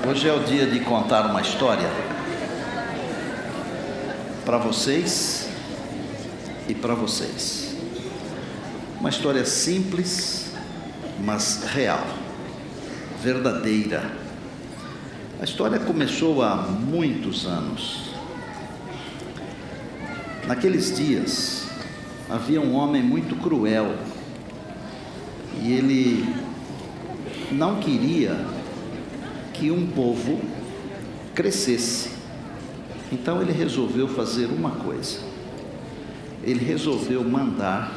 Hoje é o dia de contar uma história para vocês e para vocês. Uma história simples, mas real, verdadeira. A história começou há muitos anos. Naqueles dias, havia um homem muito cruel e ele não queria que um povo crescesse. Então ele resolveu fazer uma coisa. Ele resolveu mandar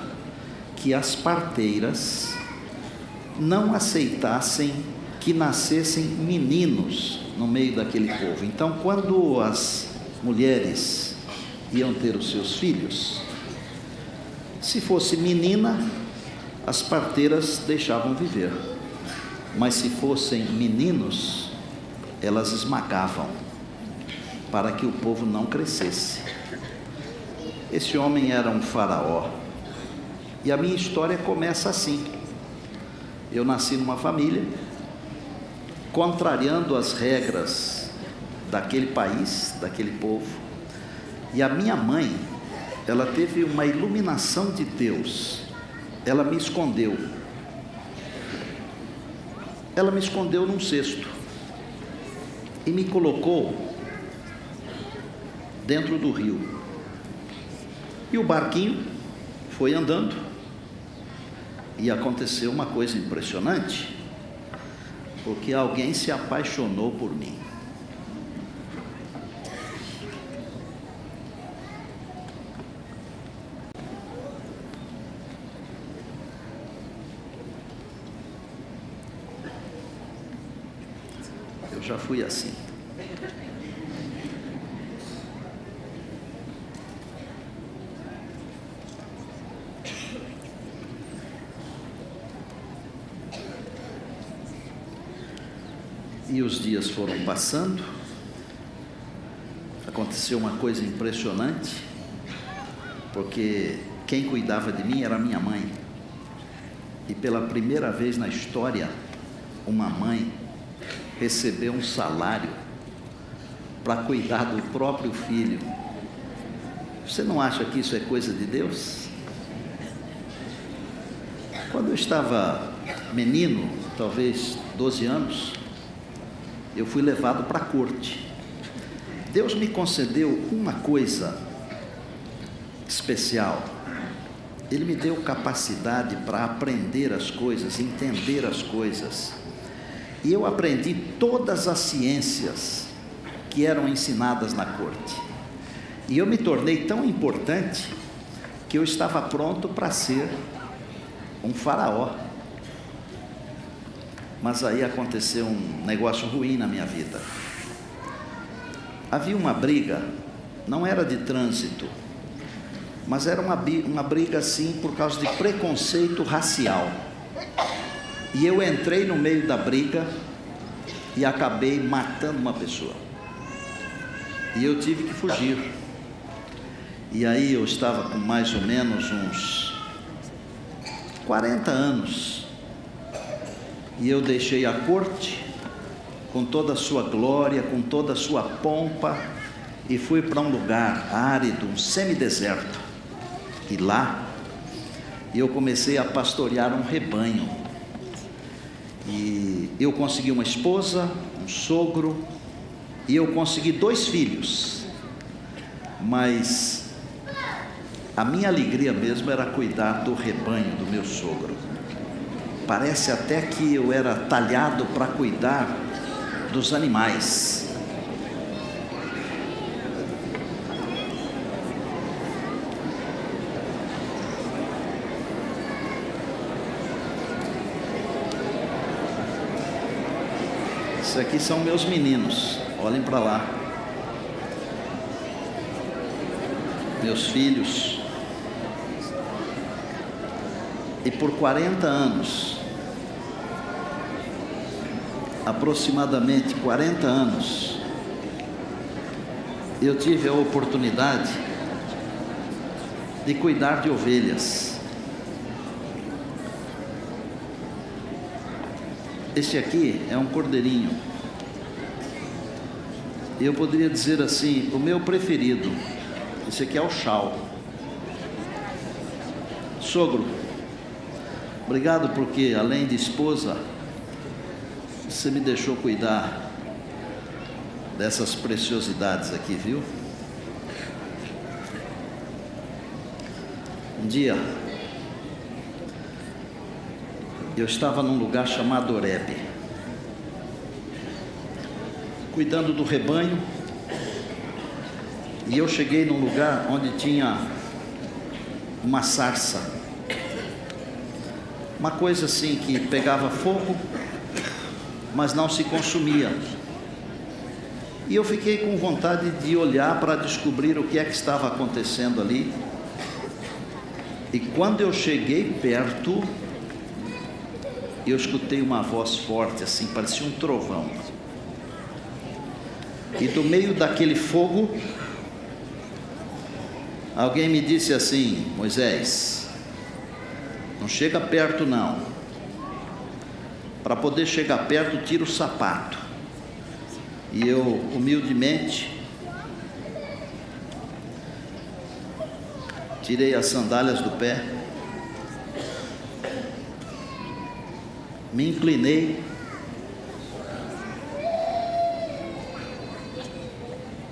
que as parteiras não aceitassem que nascessem meninos no meio daquele povo. Então, quando as mulheres iam ter os seus filhos, se fosse menina, as parteiras deixavam viver. Mas se fossem meninos, elas esmagavam, para que o povo não crescesse. Esse homem era um faraó. E a minha história começa assim. Eu nasci numa família, contrariando as regras daquele país, daquele povo. E a minha mãe, ela teve uma iluminação de Deus. Ela me escondeu. Ela me escondeu num cesto e me colocou dentro do rio. E o barquinho foi andando e aconteceu uma coisa impressionante, porque alguém se apaixonou por mim. Eu já fui assim. E os dias foram passando, aconteceu uma coisa impressionante, porque quem cuidava de mim era minha mãe. E pela primeira vez na história, uma mãe recebeu um salário para cuidar do próprio filho. Você não acha que isso é coisa de Deus? Quando eu estava menino, talvez 12 anos, eu fui levado para a corte. Deus me concedeu uma coisa especial. Ele me deu capacidade para aprender as coisas, entender as coisas. E eu aprendi todas as ciências que eram ensinadas na corte. E eu me tornei tão importante que eu estava pronto para ser um faraó. Mas aí aconteceu um negócio ruim na minha vida. Havia uma briga, não era de trânsito, mas era uma briga assim por causa de preconceito racial. E eu entrei no meio da briga e acabei matando uma pessoa. E eu tive que fugir. E aí eu estava com mais ou menos uns 40 anos. E eu deixei a corte com toda a sua glória, com toda a sua pompa, e fui para um lugar árido, um semideserto. E lá eu comecei a pastorear um rebanho. E eu consegui uma esposa, um sogro, e eu consegui 2 filhos. Mas a minha alegria mesmo era cuidar do rebanho do meu sogro. Parece até que eu era talhado para cuidar dos animais. Esses aqui são meus meninos, olhem para lá. Meus filhos. E por 40 anos, aproximadamente 40 anos, eu tive a oportunidade de cuidar de ovelhas. Este aqui é um cordeirinho. Eu poderia dizer assim, o meu preferido, esse aqui é o Chau. Sogro, obrigado porque além de esposa, você me deixou cuidar dessas preciosidades aqui, viu? Um dia, eu estava num lugar chamado Horebe, cuidando do rebanho, e eu cheguei num lugar onde tinha uma sarça, uma coisa assim que pegava fogo, mas não se consumia. E eu fiquei com vontade de olhar para descobrir o que é que estava acontecendo ali. E quando eu cheguei perto, eu escutei uma voz forte, assim, parecia um trovão. E do meio daquele fogo, alguém me disse assim: Moisés, não chega perto não. Para poder chegar perto, tira o sapato. E eu, humildemente, tirei as sandálias do pé, me inclinei,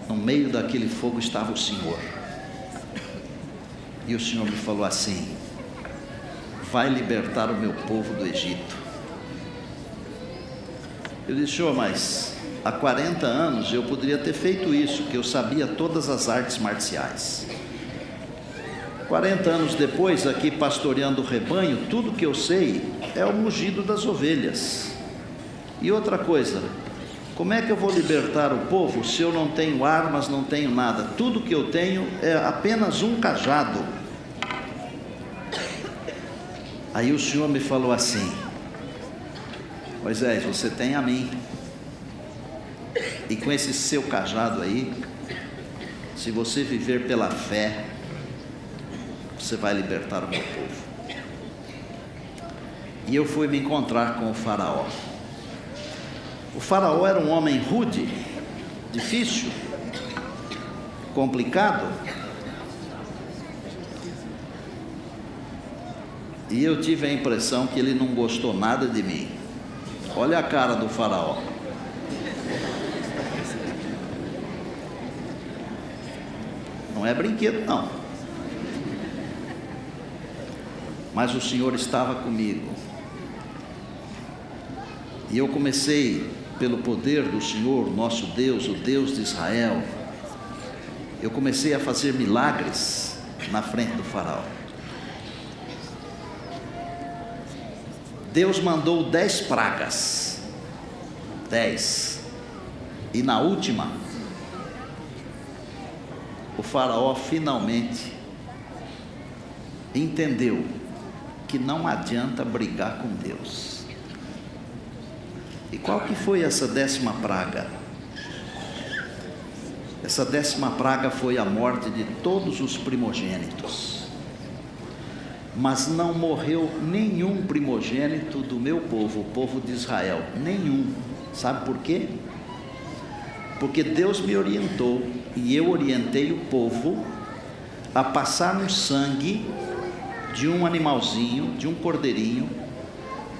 no meio daquele fogo estava o Senhor, e o Senhor me falou assim: vai libertar o meu povo do Egito. Eu disse: Senhor, mas há 40 anos eu poderia ter feito isso, que eu sabia todas as artes marciais. 40 anos depois, aqui pastoreando o rebanho, tudo que eu sei é o mugido das ovelhas. E outra coisa, como é que eu vou libertar o povo se eu não tenho armas, não tenho nada? Tudo que eu tenho é apenas um cajado. Aí o Senhor me falou assim: Moisés, você tem a mim, e com esse seu cajado aí, se você viver pela fé, você vai libertar o meu povo. E eu fui me encontrar com o faraó. O faraó era um homem rude, difícil, complicado. E eu tive a impressão que ele não gostou nada de mim. Olha a cara do faraó. Não é brinquedo não. Mas o Senhor estava comigo. E eu comecei, pelo poder do Senhor, nosso Deus, o Deus de Israel, eu comecei a fazer milagres na frente do faraó. Deus mandou 10 pragas. 10. E na última, o faraó finalmente entendeu que não adianta brigar com Deus. E qual que foi essa 10ª praga? Essa 10ª praga foi a morte de todos os primogênitos. Mas não morreu nenhum primogênito do meu povo, o povo de Israel, nenhum. Sabe por quê? Porque Deus me orientou, e eu orientei o povo a passar no sangue de um animalzinho, de um cordeirinho,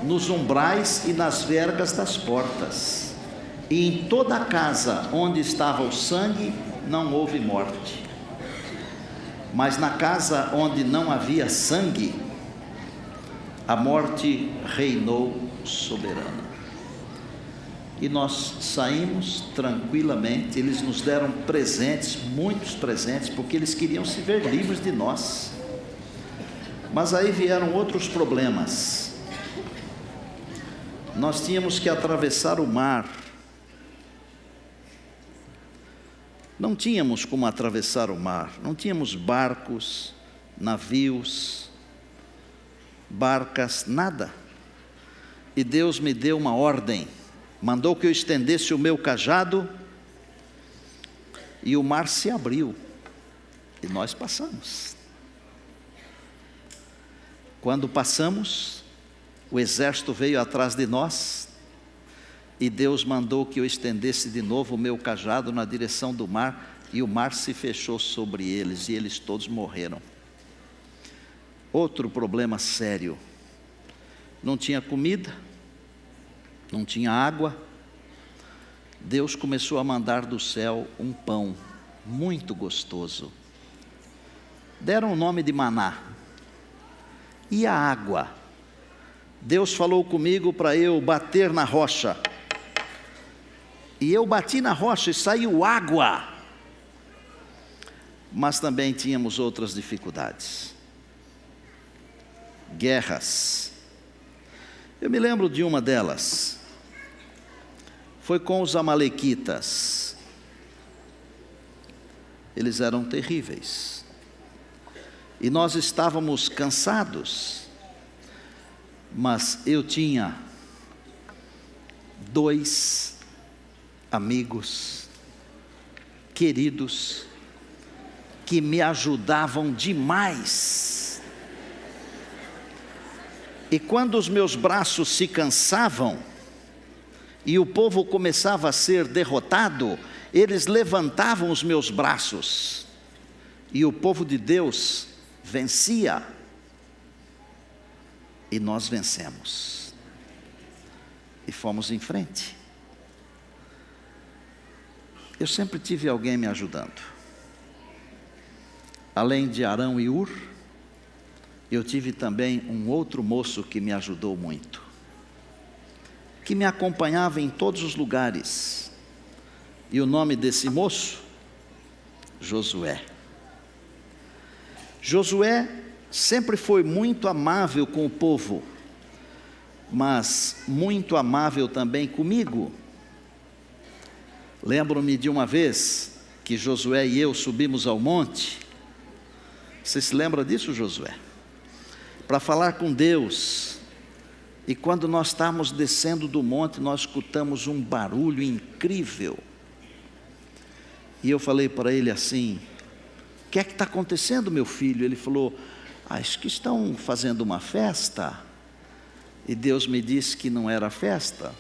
nos umbrais e nas vergas das portas. E em toda a casa onde estava o sangue, não houve morte. Mas na casa onde não havia sangue, a morte reinou soberana. E nós saímos tranquilamente. Eles nos deram presentes, muitos presentes, porque eles queriam se ver livres de nós. Mas aí vieram outros problemas. Nós tínhamos que atravessar o mar. Não tínhamos como atravessar o mar, não tínhamos barcos, navios, barcas, nada. E Deus me deu uma ordem, mandou que eu estendesse o meu cajado, e o mar se abriu, e nós passamos. Quando passamos, o exército veio atrás de nós, E Deus mandou que eu estendesse de novo o meu cajado na direção do mar, e o mar se fechou sobre eles, e eles todos morreram. Outro problema sério: não tinha comida, não tinha água. Deus começou a mandar do céu um pão muito gostoso. Deram o nome de maná. E a água? Deus falou comigo para eu bater na rocha. E eu bati na rocha e saiu água. Mas também tínhamos outras dificuldades. Guerras. Eu me lembro de uma delas. Foi com os amalequitas. Eles eram terríveis. E nós estávamos cansados. Mas eu tinha 2 amigos queridos que me ajudavam demais. E quando os meus braços se cansavam e o povo começava a ser derrotado, eles levantavam os meus braços e o povo de Deus vencia. E nós vencemos. E fomos em frente. Eu sempre tive alguém me ajudando. Além de Arão e Ur, eu tive também um outro moço que me ajudou muito, que me acompanhava em todos os lugares. E o nome desse moço? Josué. Josué sempre foi muito amável com o povo, mas muito amável também comigo. Lembro-me de uma vez que Josué e eu subimos ao monte. Você se lembra disso, Josué? Para falar com Deus. E quando nós estávamos descendo do monte, nós escutamos um barulho incrível. E eu falei para ele assim: o que é que está acontecendo, meu filho? Ele falou: acho que estão fazendo uma festa. E Deus me disse que não era festa.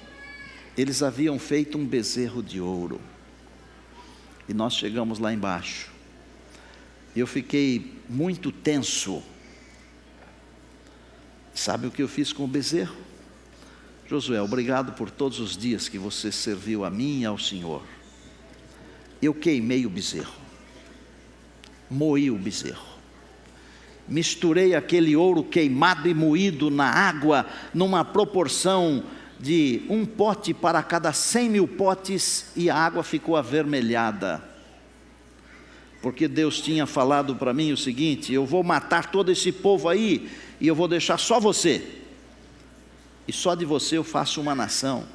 Eles haviam feito um bezerro de ouro. E nós chegamos lá embaixo. Eu fiquei muito tenso. Sabe o que eu fiz com o bezerro? Josué, obrigado por todos os dias que você serviu a mim e ao Senhor. Eu queimei o bezerro. Moí o bezerro. Misturei aquele ouro queimado e moído na água, numa proporção de 1 pote para cada 100.000 potes, e a água ficou avermelhada. Porque Deus tinha falado para mim o seguinte: eu vou matar todo esse povo aí, e eu vou deixar só você. E só de você eu faço uma nação.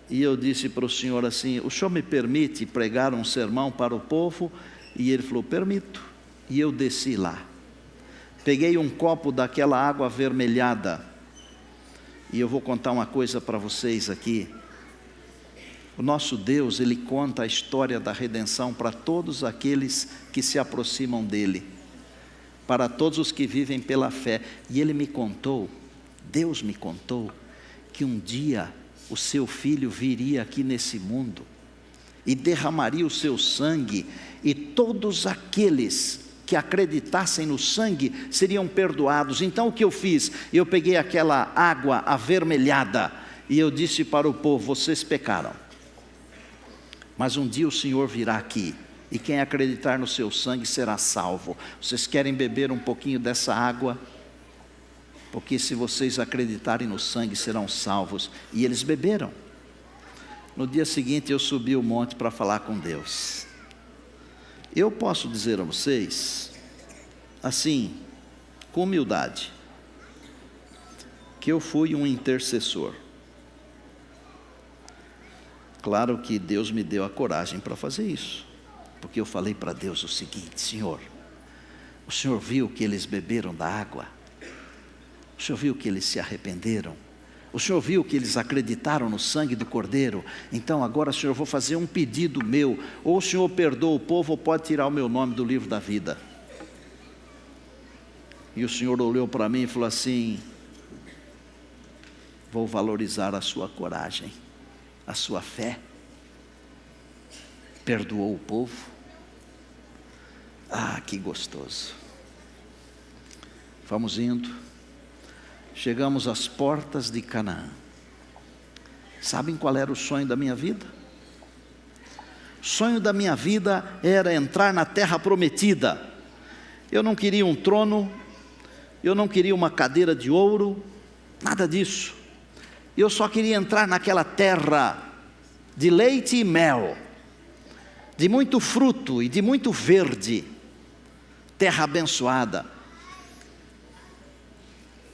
E eu disse para o Senhor assim: o Senhor me permite pregar um sermão para o povo? E Ele falou: permito. E eu desci lá. Peguei um copo daquela água avermelhada. E eu vou contar uma coisa para vocês aqui. O nosso Deus, Ele conta a história da redenção para todos aqueles que se aproximam dEle. Para todos os que vivem pela fé. E Ele me contou, Deus me contou, que um dia o seu Filho viria aqui nesse mundo e derramaria o seu sangue, e todos aqueles que acreditassem no sangue seriam perdoados. Então o que eu fiz? Eu peguei aquela água avermelhada e eu disse para o povo: vocês pecaram, mas um dia o Senhor virá aqui, e quem acreditar no seu sangue será salvo. Vocês querem beber um pouquinho dessa água? Porque se vocês acreditarem no sangue serão salvos. E eles beberam. No dia seguinte eu subi o monte para falar com Deus. Eu posso dizer a vocês, assim, com humildade, que eu fui um intercessor. Claro que Deus me deu a coragem para fazer isso, porque eu falei para Deus o seguinte: Senhor, o Senhor viu que eles beberam da água, o Senhor viu que eles se arrependeram, o Senhor viu que eles acreditaram no sangue do Cordeiro. Então agora, Senhor, eu vou fazer um pedido meu: ou o Senhor perdoa o povo, ou pode tirar o meu nome do livro da vida. E o Senhor olhou para mim e falou assim: vou valorizar a sua coragem. a sua fé, perdoou o povo. Ah, que gostoso. Vamos indo, chegamos às portas de Canaã. Sabem qual era o sonho da minha vida? O sonho da minha vida era entrar na terra prometida. Eu não queria um trono, eu não queria uma cadeira de ouro, nada disso. Eu só queria entrar naquela terra de leite e mel, de muito fruto e de muito verde, terra abençoada.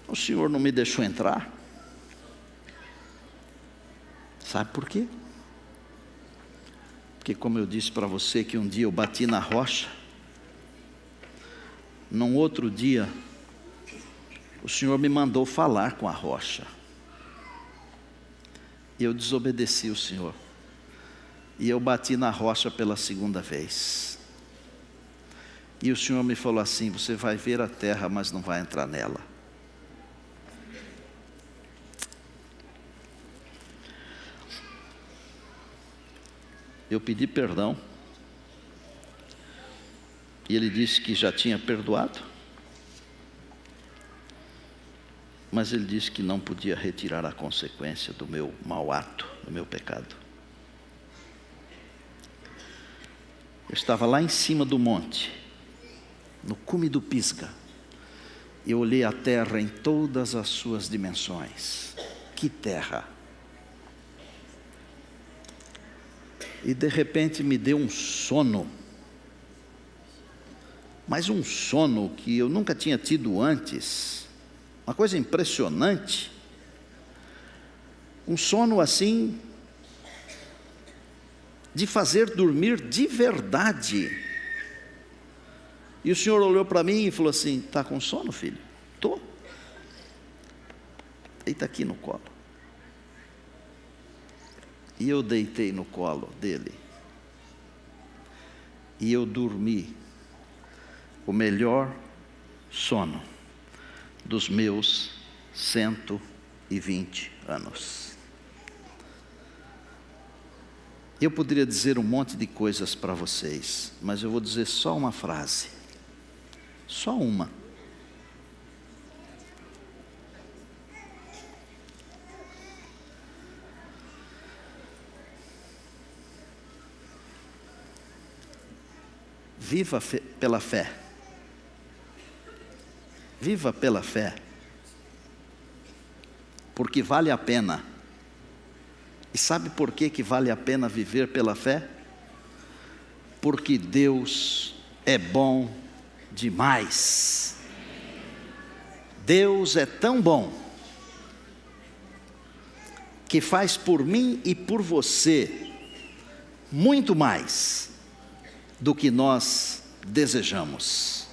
O Senhor não me deixou entrar. Sabe por quê? Porque, como eu disse para você, que um dia eu bati na rocha, num outro dia o Senhor me mandou falar com a rocha, e eu desobedeci o Senhor, e eu bati na rocha pela segunda vez, e o Senhor me falou assim: você vai ver a terra, mas não vai entrar nela. Eu pedi perdão, e Ele disse que já tinha perdoado, mas Ele disse que não podia retirar a consequência do meu mau ato, do meu pecado. Eu estava lá em cima do monte, no cume do Pisga, e eu olhei a terra em todas as suas dimensões. Que terra! E de repente me deu um sono, mas um sono que eu nunca tinha tido antes, uma coisa impressionante, um sono assim, de fazer dormir de verdade. E o Senhor olhou para mim e falou assim: está com sono, filho? Estou. Deita aqui no colo. E eu deitei no colo dele, e eu dormi o melhor sono dos meus 120 anos. Eu poderia dizer um monte de coisas para vocês, mas eu vou dizer só uma frase, só uma. Viva pela fé. Viva pela fé. Porque vale a pena. E sabe por que vale a pena viver pela fé? Porque Deus é bom demais. Deus é tão bom que faz por mim e por você muito mais do que nós desejamos.